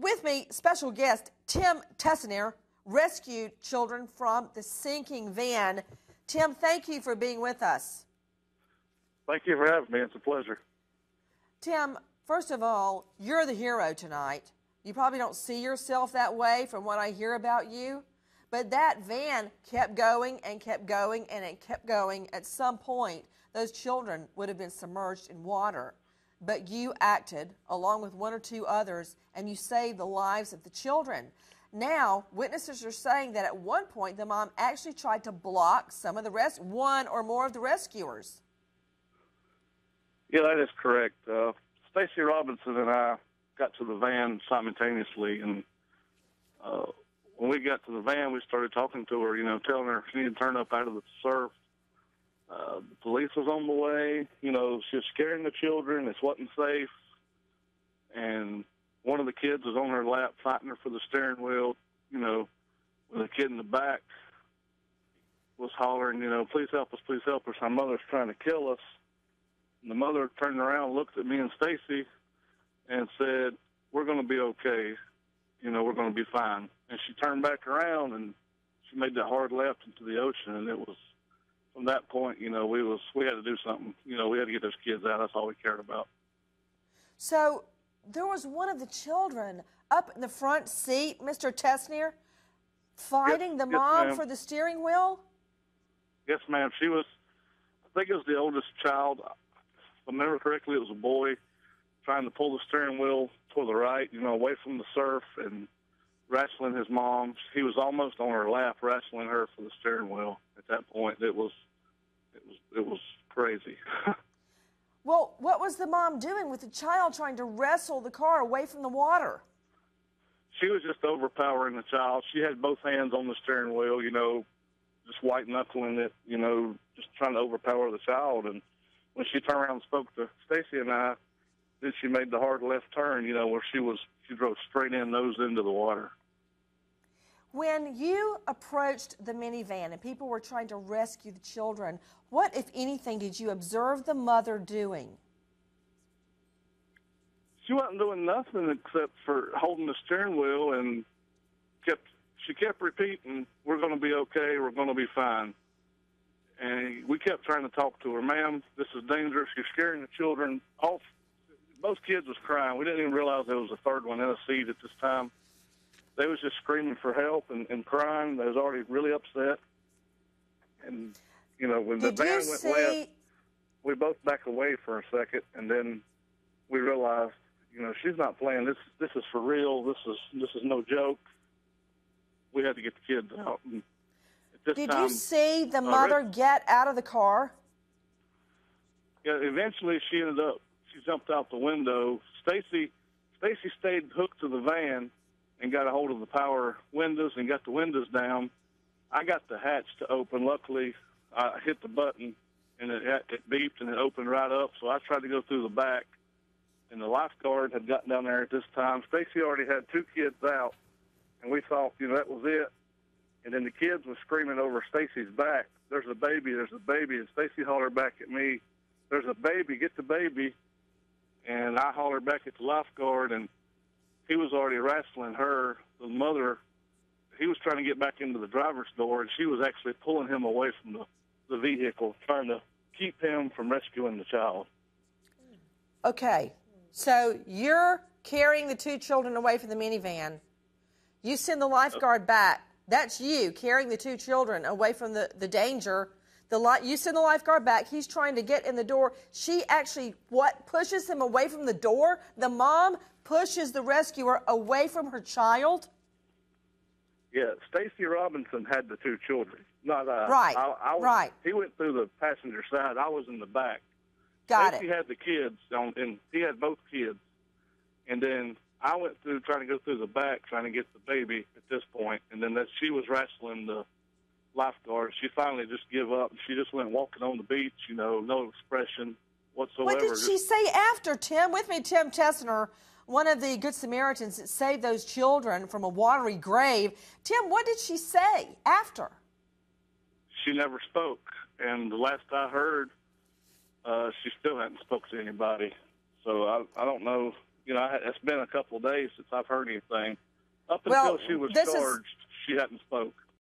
with me, special guest Tim Tessiner rescued children from the sinking van. Tim, thank you for being with us. Thank you for having me. It's a pleasure. Tim, first of all, you're the hero tonight. You probably don't see yourself that way from what I hear about you, but that van kept going and kept going and it kept going. At some point, those children would have been submerged in water, but you acted along with one or two others and you saved the lives of the children. Now, witnesses are saying that at one point the mom actually tried to block some of the one or more of the rescuers. Yeah, that is correct. Stacy Robinson and I got to the van simultaneously, and when we got to the van, we started talking to her, telling her she needed to turn up out of the surf. The police was on the way. She was scaring the children. It wasn't safe. And one of the kids was on her lap fighting her for the steering wheel, with a kid in the back was hollering, please help us, our mother's trying to kill us. And the mother turned around, looked at me and Stacy, and said, we're going to be okay. We're going to be fine. And she turned back around, and she made that hard left into the ocean. And it was, from that point, we had to do something. We had to get those kids out. That's all we cared about. So there was one of the children up in the front seat, Mr. Tessiner, fighting the mom for the steering wheel? Yes, ma'am. She was, I think it was the oldest child. If I remember correctly, it was a boy trying to pull the steering wheel to the right, away from the surf and wrestling his mom. He was almost on her lap, wrestling her for the steering wheel. At that point, it was crazy. Well, what was the mom doing with the child trying to wrestle the car away from the water? She was just overpowering the child. She had both hands on the steering wheel, just white knuckling it, just trying to overpower the child. And when she turned around and spoke to Stacy and I, then she made the hard left turn, where she drove straight nose into the water. When you approached the minivan and people were trying to rescue the children, what, if anything, did you observe the mother doing? She wasn't doing nothing except for holding the steering wheel, and she kept repeating, we're going to be okay, we're going to be fine. And we kept trying to talk to her, ma'am, this is dangerous, you're scaring the children. Both kids was crying. We didn't even realize there was a third one in a seat at this time. They was just screaming for help and crying. They was already really upset. And, when the van went left, we both backed away for a second, and then we realized, she's not playing. This is for real. This is no joke. We had to get the kids out. And at this Did time, you see the mother get out of the car? Yeah, eventually she jumped out the window. Stacy stayed hooked to the van and got a hold of the power windows and got the windows down. I got the hatch to open. Luckily, I hit the button, and it beeped, and it opened right up. So I tried to go through the back, and the lifeguard had gotten down there at this time. Stacy already had two kids out, and we thought, that was it. And then the kids were screaming over Stacy's back, there's a baby, and Stacy hollered back at me, there's a baby, get the baby. And I hollered back at the lifeguard, and he was already wrestling her. The mother, he was trying to get back into the driver's door, and she was actually pulling him away from the vehicle, trying to keep him from rescuing the child. Okay, so you're carrying the two children away from the minivan. You send the lifeguard back. That's you carrying the two children away from the danger. You send the lifeguard back. He's trying to get in the door. She actually, pushes him away from the door? The mom pushes the rescuer away from her child? Yeah, Stacy Robinson had the two children, not I. Right, right. He went through the passenger side. I was in the back. Got Stacy it. had the kids, and he had both kids. And then I went through trying to go through the back, trying to get the baby at this point. And then she was wrestling the lifeguard. She finally just gave up. She just went walking on the beach, no expression whatsoever. What did she say after, Tim? With me, Tim Tessiner, one of the Good Samaritans that saved those children from a watery grave. Tim, what did she say after? She never spoke. And the last I heard, she still hadn't spoke to anybody. So I don't know, it's been a couple of days since I've heard anything. Up Well, until she was this is- charged, she hadn't spoke.